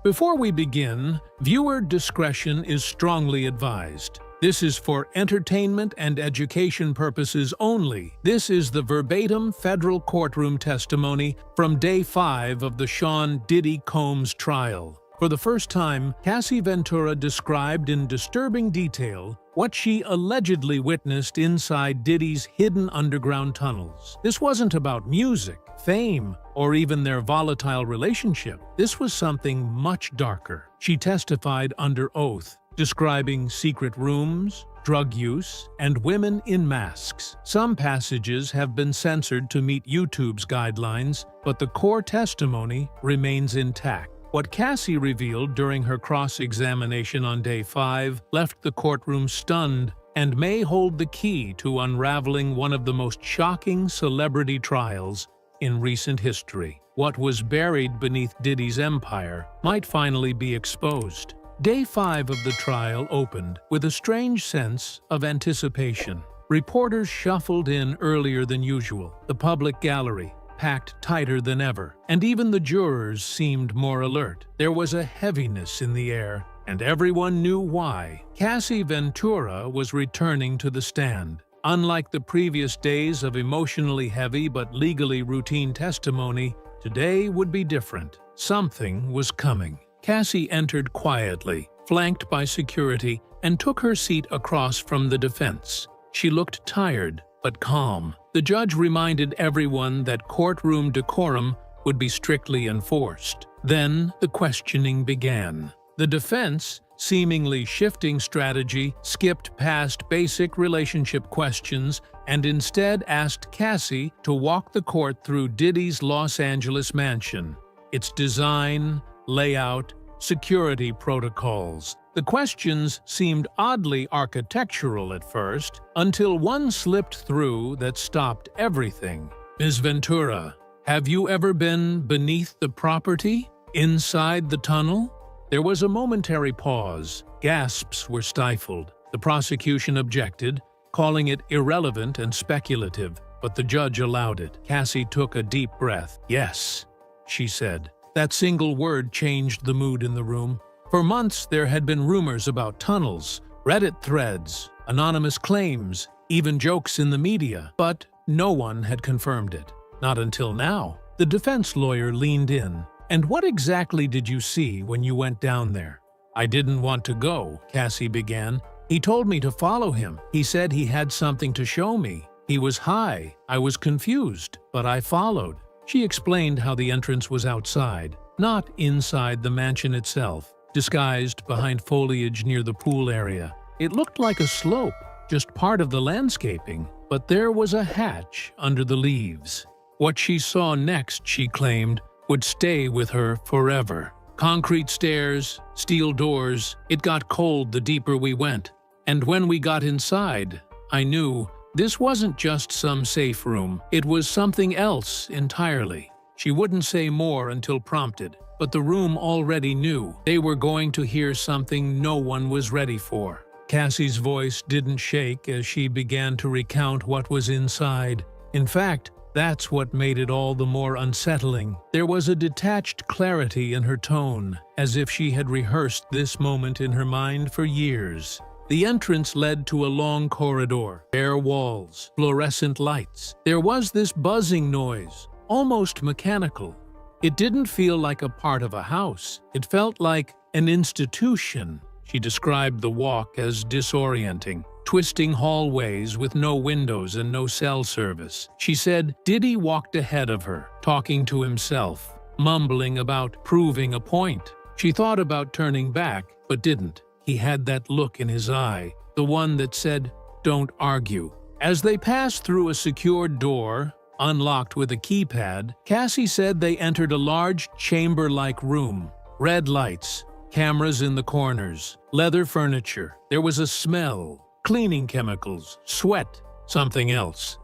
Before we begin, viewer discretion is strongly advised. This is for entertainment and education purposes only. This is the verbatim federal courtroom testimony from Day 5 of the Sean Diddy Combs trial. For the first time, Cassie Ventura described in disturbing detail what she allegedly witnessed inside Diddy's hidden underground tunnels. This wasn't about music, fame, or even their volatile relationship. This was something much darker. She testified under oath, describing secret rooms, drug use, and women in masks. Some passages have been censored to meet YouTube's guidelines, but the core testimony remains intact. What Cassie revealed during her cross-examination on Day 5 left the courtroom stunned and may hold the key to unraveling one of the most shocking celebrity trials in recent history. What was buried beneath Diddy's empire might finally be exposed. Day 5 of the trial opened with a strange sense of anticipation. Reporters shuffled in earlier than usual, the public gallery packed tighter than ever, and even the jurors seemed more alert. There was a heaviness in the air, and everyone knew why. Cassie Ventura was returning to the stand. Unlike the previous days of emotionally heavy but legally routine testimony, today would be different. Something was coming. Cassie entered quietly, flanked by security, and took her seat across from the defense. She looked tired, but calm. The judge reminded everyone that courtroom decorum would be strictly enforced. Then the questioning began. The defense, seemingly shifting strategy, skipped past basic relationship questions and instead asked Cassie to walk the court through Diddy's Los Angeles mansion, its design, layout, security protocols. The questions seemed oddly architectural at first, until one slipped through that stopped everything. Ms. Ventura, have you ever been beneath the property? Inside the tunnel? There was a momentary pause. Gasps were stifled. The prosecution objected, calling it irrelevant and speculative, but the judge allowed it. Cassie took a deep breath. Yes, she said. That single word changed the mood in the room. For months, there had been rumors about tunnels, Reddit threads, anonymous claims, even jokes in the media, but no one had confirmed it. Not until now. The defense lawyer leaned in. And what exactly did you see when you went down there? I didn't want to go, Cassie began. He told me to follow him. He said he had something to show me. He was high. I was confused, but I followed. She explained how the entrance was outside, not inside the mansion itself, disguised behind foliage near the pool area. It looked like a slope, just part of the landscaping, but there was a hatch under the leaves. What she saw next, she claimed, would stay with her forever. Concrete stairs, steel doors. It got cold the deeper we went. And when we got inside, I knew this wasn't just some safe room. It was something else entirely. She wouldn't say more until prompted, but the room already knew. They were going to hear something no one was ready for. Cassie's voice didn't shake as she began to recount what was inside. In fact, that's what made it all the more unsettling. There was a detached clarity in her tone, as if she had rehearsed this moment in her mind for years. The entrance led to a long corridor, bare walls, fluorescent lights. There was this buzzing noise, almost mechanical. It didn't feel like a part of a house. It felt like an institution. She described the walk as disorienting. Twisting hallways with no windows and no cell service. She said Diddy walked ahead of her, talking to himself, mumbling about proving a point. She thought about turning back, but didn't. He had that look in his eye, the one that said, "Don't argue." As they passed through a secured door, unlocked with a keypad, Cassie said they entered a large chamber-like room. Red lights, cameras in the corners, leather furniture. There was a smell. Cleaning chemicals, sweat, something else.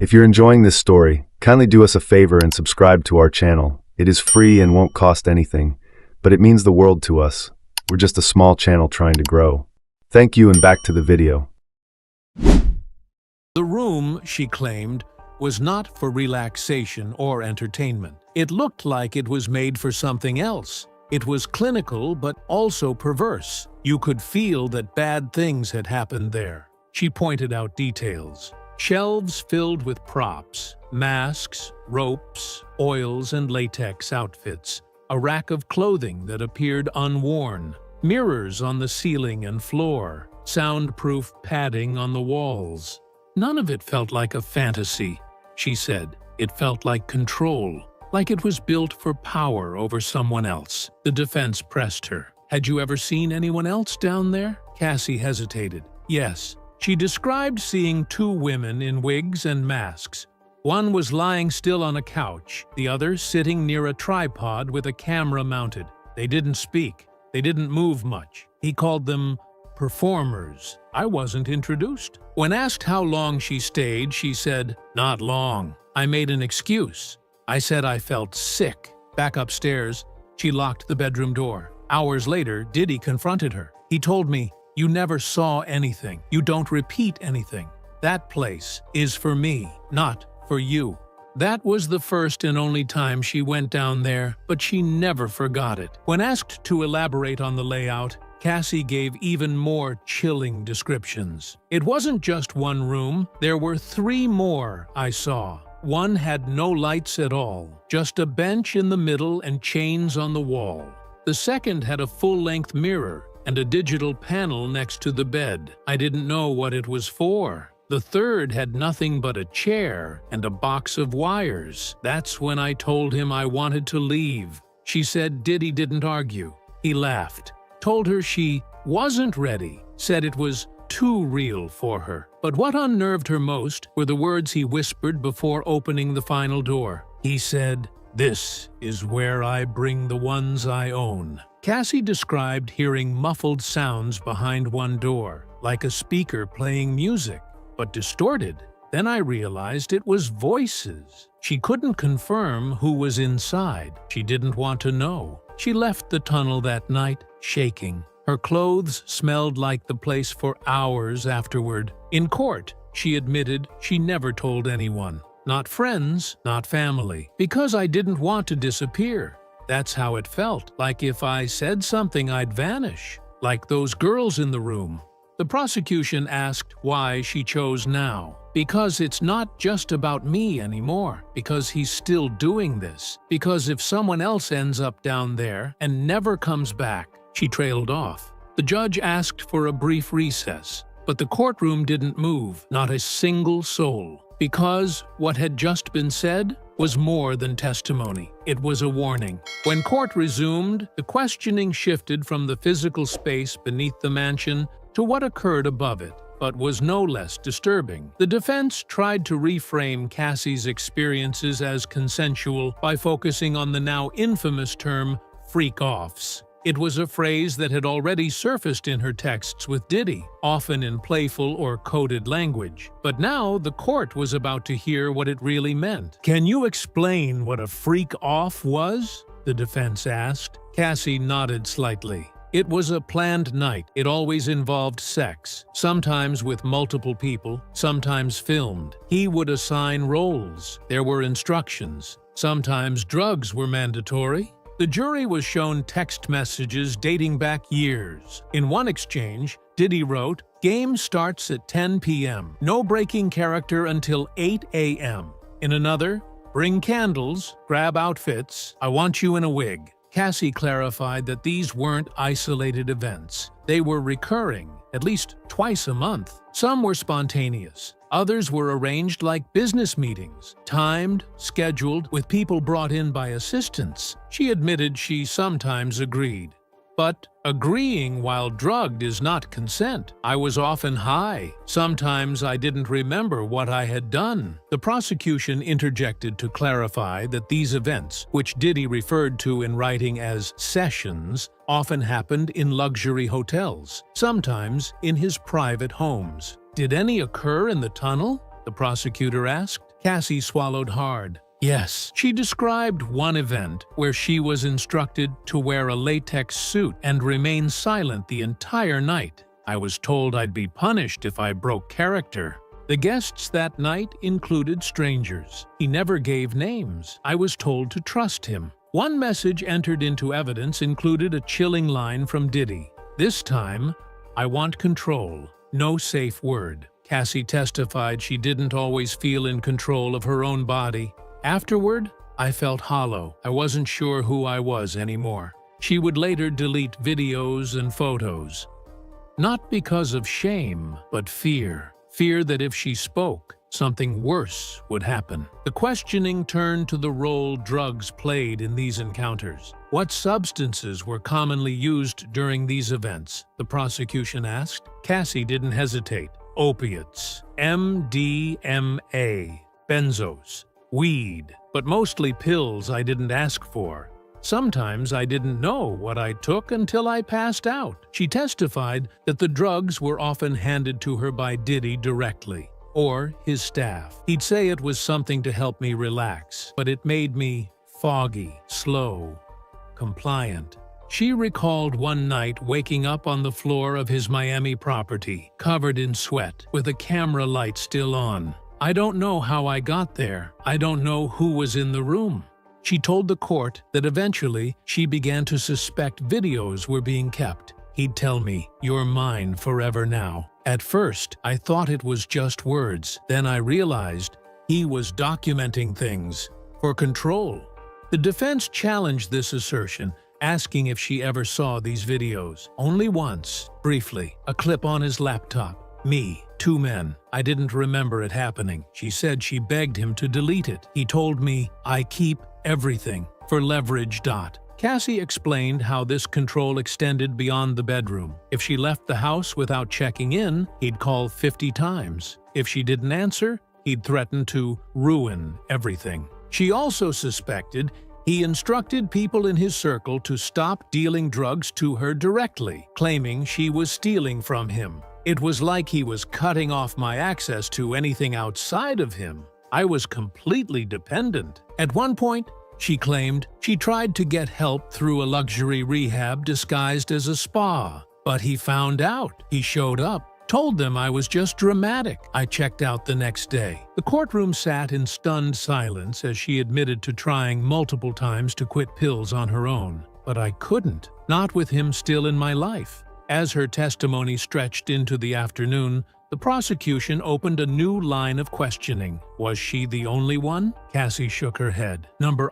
If you're enjoying this story, kindly do us a favor and subscribe to our channel. It is free and won't cost anything, but it means the world to us. We're just a small channel trying to grow. Thank you, and back to the video. The room, she claimed, was not for relaxation or entertainment. It looked like it was made for something else. It was clinical but also perverse. You could feel that bad things had happened there. She pointed out details. Shelves filled with props, masks, ropes, oils, and latex outfits. A rack of clothing that appeared unworn. Mirrors on the ceiling and floor. Soundproof padding on the walls. None of it felt like a fantasy, she said. It felt like control, like it was built for power over someone else. The defense pressed her. Had you ever seen anyone else down there? Cassie hesitated. Yes. She described seeing two women in wigs and masks. One was lying still on a couch, the other sitting near a tripod with a camera mounted. They didn't speak. They didn't move much. He called them performers. I wasn't introduced. When asked how long she stayed, she said, "Not long." I made an excuse. I said I felt sick. Back upstairs, she locked the bedroom door. Hours later, Diddy confronted her. He told me, "You never saw anything. You don't repeat anything. That place is for me, not for you." That was the first and only time she went down there, but she never forgot it. When asked to elaborate on the layout, Cassie gave even more chilling descriptions. It wasn't just one room. There were 3 more I saw. One had no lights at all, just a bench in the middle and chains on the wall. The second had a full-length mirror and a digital panel next to the bed. I didn't know what it was for. The third had nothing but a chair and a box of wires. That's when I told him I wanted to leave. She said Diddy didn't argue. He laughed, told her she wasn't ready, said it was too real for her. But what unnerved her most were the words he whispered before opening the final door. He said, "This is where I bring the ones I own." Cassie described hearing muffled sounds behind one door, like a speaker playing music, but distorted. Then I realized it was voices. She couldn't confirm who was inside. She didn't want to know. She left the tunnel that night, shaking. Her clothes smelled like the place for hours afterward. In court, she admitted she never told anyone. Not friends, not family. Because I didn't want to disappear. That's how it felt. Like if I said something, I'd vanish. Like those girls in the room. The prosecution asked why she chose now. Because it's not just about me anymore. Because he's still doing this. Because if someone else ends up down there and never comes back. She trailed off. The judge asked for a brief recess, but the courtroom didn't move, not a single soul, because what had just been said was more than testimony. It was a warning. When court resumed, the questioning shifted from the physical space beneath the mansion to what occurred above it, but was no less disturbing. The defense tried to reframe Cassie's experiences as consensual by focusing on the now infamous term freak-offs. It was a phrase that had already surfaced in her texts with Diddy, often in playful or coded language. But now the court was about to hear what it really meant. "Can you explain what a freak-off was?" the defense asked. Cassie nodded slightly. It was a planned night. It always involved sex, sometimes with multiple people, sometimes filmed. He would assign roles. There were instructions. Sometimes drugs were mandatory. The jury was shown text messages dating back years. In one exchange, Diddy wrote, "Game starts at 10 p.m. No breaking character until 8 a.m. In another, "Bring candles, grab outfits, I want you in a wig." Cassie clarified that these weren't isolated events. They were recurring, at least twice a month. Some were spontaneous. Others were arranged like business meetings, timed, scheduled, with people brought in by assistants. She admitted she sometimes agreed. But agreeing while drugged is not consent. I was often high. Sometimes I didn't remember what I had done. The prosecution interjected to clarify that these events, which Diddy referred to in writing as sessions, often happened in luxury hotels, sometimes in his private homes. "Did any occur in the tunnel?" the prosecutor asked. Cassie swallowed hard. Yes, she described one event where she was instructed to wear a latex suit and remain silent the entire night. "I was told I'd be punished if I broke character." The guests that night included strangers. He never gave names. I was told to trust him. One message entered into evidence included a chilling line from Diddy. This time, "I want control. No safe word." Cassie testified she didn't always feel in control of her own body. "Afterward, I felt hollow. I wasn't sure who I was anymore." She would later delete videos and photos. Not because of shame, but fear. Fear that if she spoke, something worse would happen. The questioning turned to the role drugs played in these encounters. What substances were commonly used during these events? The prosecution asked. Cassie didn't hesitate. Opiates, MDMA, benzos, weed, but mostly pills I didn't ask for. Sometimes I didn't know what I took until I passed out. She testified that the drugs were often handed to her by Diddy directly, or his staff. He'd say it was something to help me relax, but it made me foggy, slow, compliant. She recalled one night waking up on the floor of his Miami property, covered in sweat, with a camera light still on. "I don't know how I got there. I don't know who was in the room." She told the court that eventually she began to suspect videos were being kept. He'd tell me, "You're mine forever now." At first, I thought it was just words. Then I realized he was documenting things for control. The defense challenged this assertion, asking if she ever saw these videos. Only once, briefly, a clip on his laptop. Me, 2 men. I didn't remember it happening. She said she begged him to delete it. He told me, "I keep everything for leverage." Cassie explained how this control extended beyond the bedroom. If she left the house without checking in, he'd call 50 times. If she didn't answer, he'd threaten to ruin everything. She also suspected he instructed people in his circle to stop dealing drugs to her directly, claiming she was stealing from him. It was like he was cutting off my access to anything outside of him. I was completely dependent. At one point, she claimed, she tried to get help through a luxury rehab disguised as a spa. But he found out. He showed up, told them I was just dramatic. I checked out the next day. The courtroom sat in stunned silence as she admitted to trying multiple times to quit pills on her own. But I couldn't, not with him still in my life. As her testimony stretched into the afternoon, the prosecution opened a new line of questioning. Was she the only one? Cassie shook her head.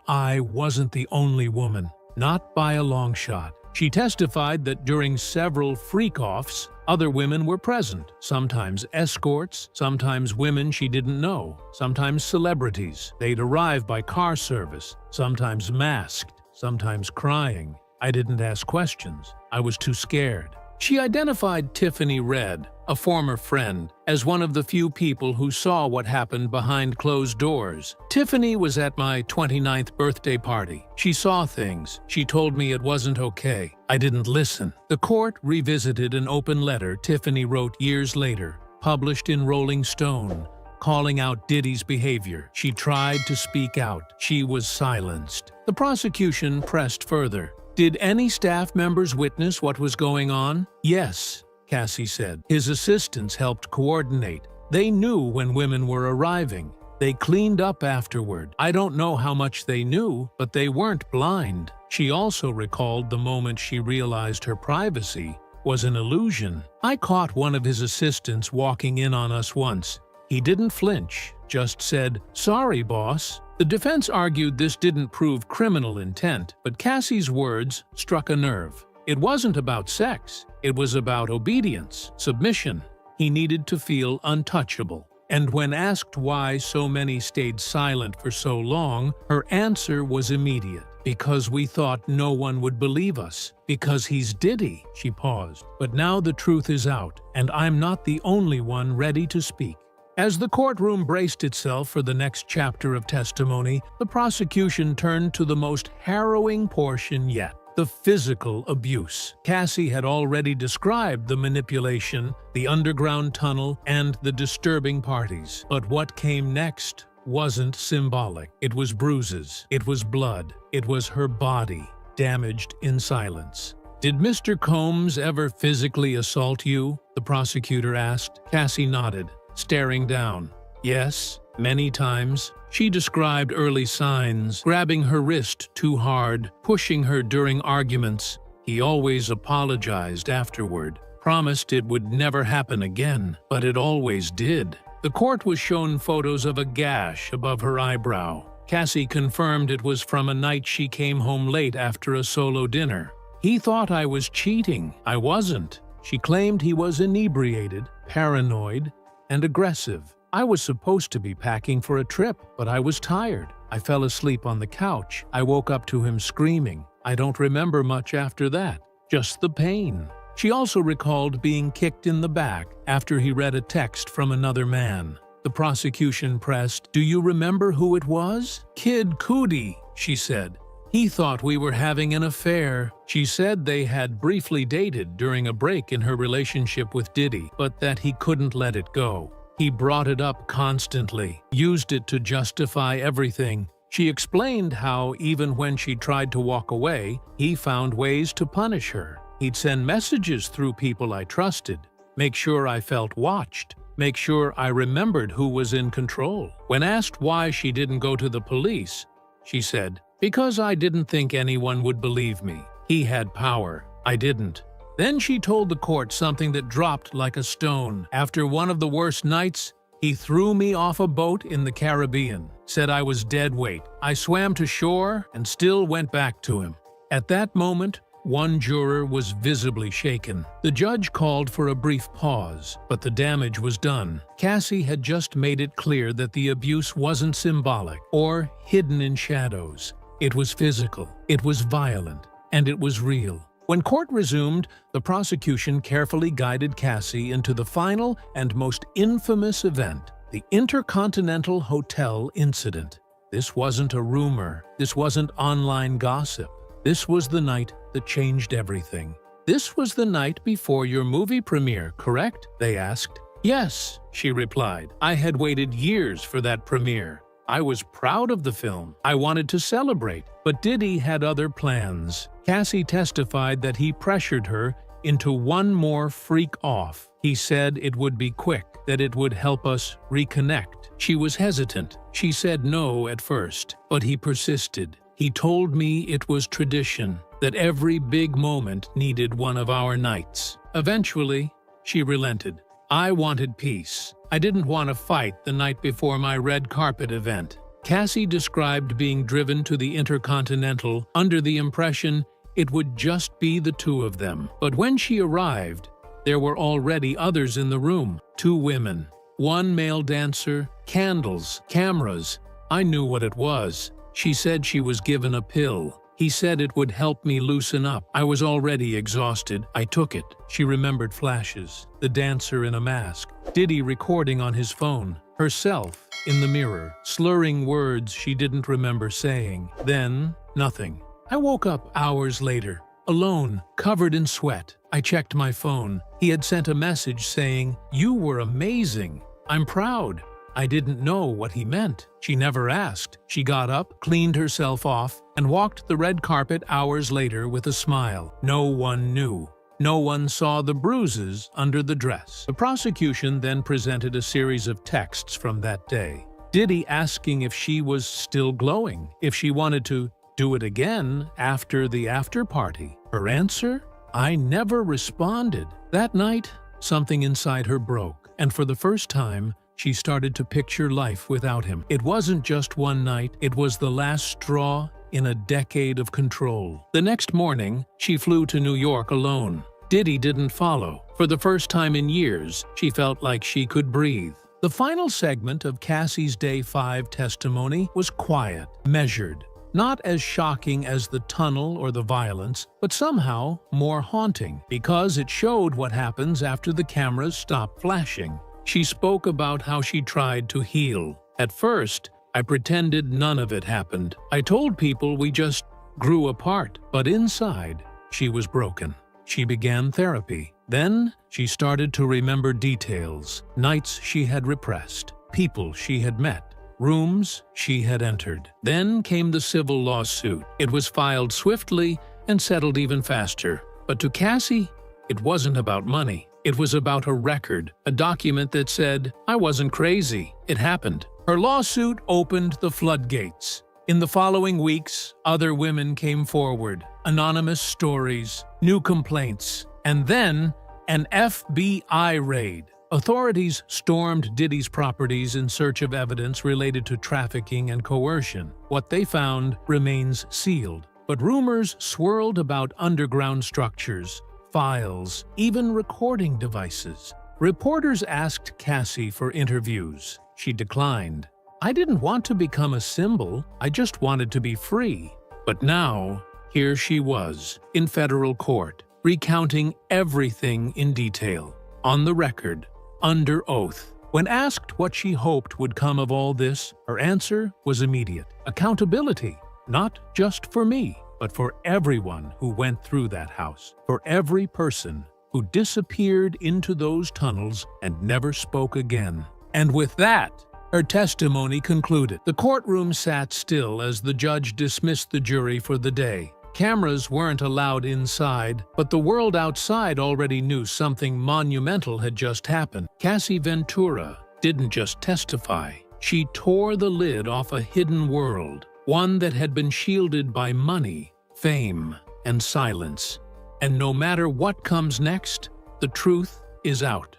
I wasn't the only woman. Not by a long shot. She testified that during several freak-offs, other women were present. Sometimes escorts, sometimes women she didn't know, sometimes celebrities. They'd arrive by car service, sometimes masked, sometimes crying. I didn't ask questions. I was too scared. She identified Tiffany Red, a former friend, as one of the few people who saw what happened behind closed doors. Tiffany was at my 29th birthday party. She saw things. She told me it wasn't okay. I didn't listen. The court revisited an open letter Tiffany wrote years later, published in Rolling Stone, calling out Diddy's behavior. She tried to speak out. She was silenced. The prosecution pressed further. Did any staff members witness what was going on? Yes, Cassie said. His assistants helped coordinate. They knew when women were arriving. They cleaned up afterward. I don't know how much they knew, but they weren't blind. She also recalled the moment she realized her privacy was an illusion. I caught one of his assistants walking in on us once. He didn't flinch, just said, "Sorry, boss." The defense argued this didn't prove criminal intent, but Cassie's words struck a nerve. It wasn't about sex. It was about obedience, submission. He needed to feel untouchable. And when asked why so many stayed silent for so long, her answer was immediate. Because we thought no one would believe us. Because he's Diddy, she paused. But now the truth is out, and I'm not the only one ready to speak. As the courtroom braced itself for the next chapter of testimony, the prosecution turned to the most harrowing portion yet, the physical abuse. Cassie had already described the manipulation, the underground tunnel, and the disturbing parties. But what came next wasn't symbolic. It was bruises. It was blood. It was her body, damaged in silence. "Did Mr. Combs ever physically assault you?" the prosecutor asked. Cassie nodded, staring down. "Yes, Many times, she described early signs, grabbing her wrist too hard, pushing her during arguments. He always apologized afterward, promised it would never happen again, but it always did. The court was shown photos of a gash above her eyebrow. Cassie confirmed it was from a night she came home late after a solo dinner. He thought I was cheating. I wasn't. She claimed he was inebriated, paranoid, and aggressive. I was supposed to be packing for a trip, but I was tired. I fell asleep on the couch. I woke up to him screaming. I don't remember much after that, just the pain. She also recalled being kicked in the back after he read a text from another man. The prosecution pressed, "Do you remember who it was?" "Kid Cudi," she said. "He thought we were having an affair." She said they had briefly dated during a break in her relationship with Diddy, but that he couldn't let it go. He brought it up constantly, used it to justify everything. She explained how, even when she tried to walk away, he found ways to punish her. He'd send messages through people I trusted, make sure I felt watched, make sure I remembered who was in control. When asked why she didn't go to the police, she said, "Because I didn't think anyone would believe me. He had power. I didn't." Then she told the court something that dropped like a stone. "After one of the worst nights, he threw me off a boat in the Caribbean, said I was dead weight. I swam to shore and still went back to him." At that moment, one juror was visibly shaken. The judge called for a brief pause, but the damage was done. Cassie had just made it clear that the abuse wasn't symbolic or hidden in shadows. It was physical, it was violent, and it was real. When court resumed, the prosecution carefully guided Cassie into the final and most infamous event, the Intercontinental Hotel incident. This wasn't a rumor. This wasn't online gossip. This was the night that changed everything. "This was the night before your movie premiere, correct?" they asked. "Yes," she replied. "I had waited years for that premiere. I was proud of the film. I wanted to celebrate, but Diddy had other plans." Cassie testified that he pressured her into one more freak off. He said it would be quick, that it would help us reconnect. She was hesitant. She said no at first, but he persisted. "He told me it was tradition, that every big moment needed one of our nights." Eventually, she relented. "I wanted peace. I didn't want to fight the night before my red carpet event." Cassie described being driven to the Intercontinental under the impression it would just be the two of them. But when she arrived, there were already others in the room. 2 women, 1 male dancer, candles, cameras. I knew what it was. She said she was given a pill. He said it would help me loosen up. I was already exhausted. I took it. She remembered flashes. The dancer in a mask. Diddy recording on his phone. Herself in the mirror, slurring words she didn't remember saying. Then, nothing. I woke up hours later, alone, covered in sweat. I checked my phone. He had sent a message saying, "You were amazing. I'm proud." I didn't know what he meant. She never asked. She got up, cleaned herself off, and walked the red carpet hours later with a smile. No one knew. No one saw the bruises under the dress. The prosecution then presented a series of texts from that day. Diddy asking if she was still glowing, if she wanted to do it again after the after party. Her answer? I never responded. That night, something inside her broke, and for the first time, she started to picture life without him. It wasn't just one night, it was the last straw in a decade of control. The next morning, she flew to New York alone. Diddy didn't follow. For the first time in years, she felt like she could breathe. The final segment of Cassie's Day 5 testimony was quiet, measured. Not as shocking as the tunnel or the violence, but somehow more haunting, because it showed what happens after the cameras stop flashing. She spoke about how she tried to heal. "At first, I pretended none of it happened. I told people we just grew apart, but inside, she was broken." She began therapy. Then, she started to remember details, nights she had repressed, people she had met, rooms she had entered. Then came the civil lawsuit. It was filed swiftly and settled even faster. But to Cassie, it wasn't about money. It was about a record, a document that said, "I wasn't crazy. It happened." Her lawsuit opened the floodgates. In the following weeks, other women came forward, anonymous stories, new complaints, and then an FBI raid. Authorities stormed Diddy's properties in search of evidence related to trafficking and coercion. What they found remains sealed, but rumors swirled about underground structures, files, even recording devices. Reporters asked Cassie for interviews. She declined. "I didn't want to become a symbol, I just wanted to be free." But now, here she was, in federal court, recounting everything in detail, on the record, under oath. When asked what she hoped would come of all this, her answer was immediate. Accountability, not just for me, but for everyone who went through that house, for every person who disappeared into those tunnels and never spoke again. And with that, her testimony concluded. The courtroom sat still as the judge dismissed the jury for the day. Cameras weren't allowed inside, but the world outside already knew something monumental had just happened. Cassie Ventura didn't just testify. She tore the lid off a hidden world, one that had been shielded by money, fame, and silence. And no matter what comes next, the truth is out.